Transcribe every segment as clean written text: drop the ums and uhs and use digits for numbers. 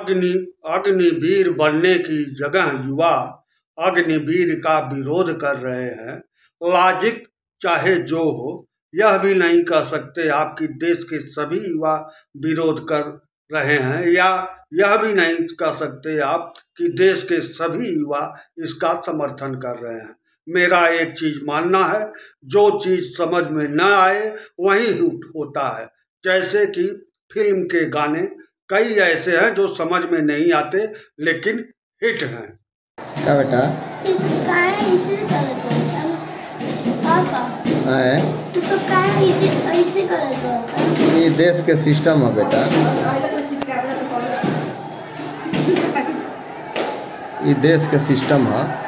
अग्नि अग्निवीर बनने की जगह युवा अग्निवीर का विरोध कर रहे हैं। लॉजिक चाहे जो हो, यह भी नहीं कह सकते आपकी देश के सभी युवा विरोध कर रहे हैं, या यह भी नहीं कह सकते आप कि देश के सभी युवा इसका समर्थन कर रहे हैं। मेरा एक चीज मानना है, जो चीज समझ में न आए वही होता है। जैसे कि फिल्म के गाने कई ऐसे हैं जो समझ में नहीं आते लेकिन हिट हैं। क्या बेटा? ये देश के सिस्टम है बेटा, ये देश के सिस्टम है।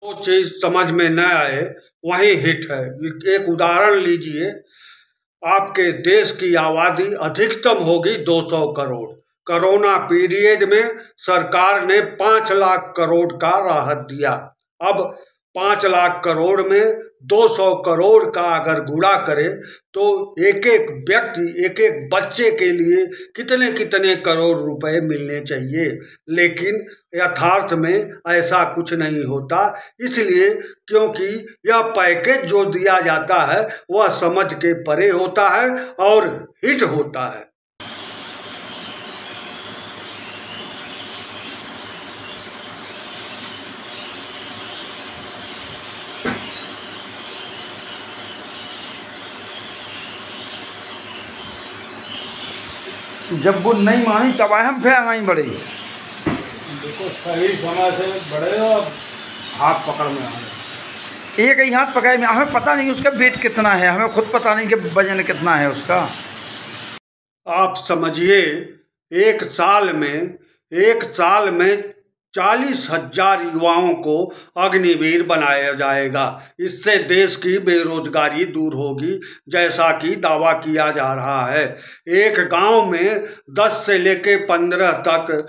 वो चीज समझ में न आए वही हिट है। एक उदाहरण लीजिए, आपके देश की आबादी अधिकतम होगी 200 करोड़। कोरोना पीरियड में सरकार ने 5 लाख करोड़ का राहत दिया। अब 5 लाख करोड़ में 200 करोड़ का अगर गुणा करे तो एक एक व्यक्ति, एक एक बच्चे के लिए कितने कितने करोड़ रुपए मिलने चाहिए। लेकिन यथार्थ में ऐसा कुछ नहीं होता, इसलिए क्योंकि यह पैकेज जो दिया जाता है वह समझ के परे होता है और हिट होता है। जब वो नहीं मानी तब आए हम फिर आगे बढ़े। देखो, सही समय से बढ़े और हाथ पकड़ में आए। एक ही हाथ पकड़े में हमें पता नहीं उसका वेट कितना है, हमें खुद पता नहीं कि वजन कितना है उसका। आप समझिए, एक साल में 40,000 युवाओं को अग्निवीर बनाया जाएगा। इससे देश की बेरोजगारी दूर होगी, जैसा कि दावा किया जा रहा है। एक गांव में 10 से लेके 15 तक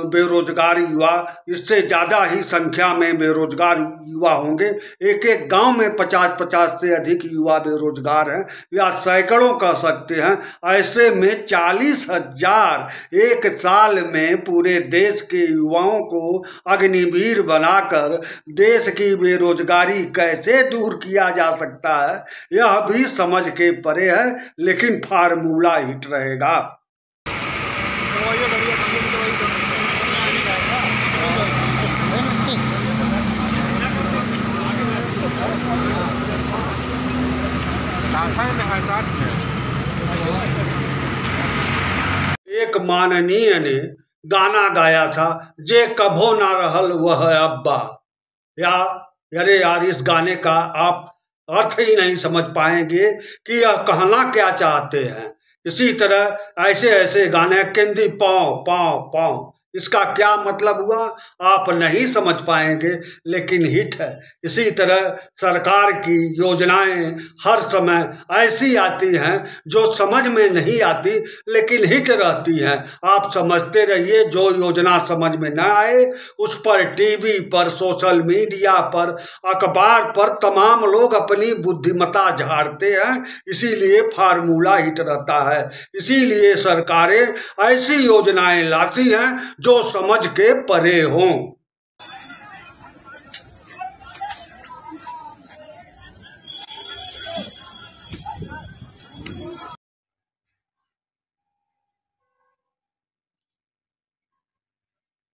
बेरोजगार युवा, इससे ज़्यादा ही संख्या में बेरोजगार युवा होंगे। एक एक गांव में 50-50 से अधिक युवा बेरोजगार हैं, या सैकड़ों कह सकते हैं। ऐसे में 40,000 एक साल में पूरे देश के युवाओं को अग्निवीर बनाकर देश की बेरोजगारी कैसे दूर किया जा सकता है, यह भी समझ के परे है, लेकिन फार्मूला हिट रहेगा। एक माननीय ने गाना गाया था, जे कभो ना रहल वह अब्बा। अरे यार, इस गाने का आप अर्थ ही नहीं समझ पाएंगे कि यह कहना क्या चाहते हैं। इसी तरह ऐसे ऐसे गाने, केंदी पाँव पाँव पाँव, इसका क्या मतलब हुआ आप नहीं समझ पाएंगे, लेकिन हिट है। इसी तरह सरकार की योजनाएं हर समय ऐसी आती हैं जो समझ में नहीं आती लेकिन हिट रहती हैं। आप समझते रहिए, जो योजना समझ में न आए उस पर टीवी पर, सोशल मीडिया पर, अखबार पर तमाम लोग अपनी बुद्धिमत्ता झाड़ते हैं, इसीलिए फार्मूला हिट रहता है। इसीलिए सरकारें ऐसी योजनाएं लाती हैं जो समझ के परे हों।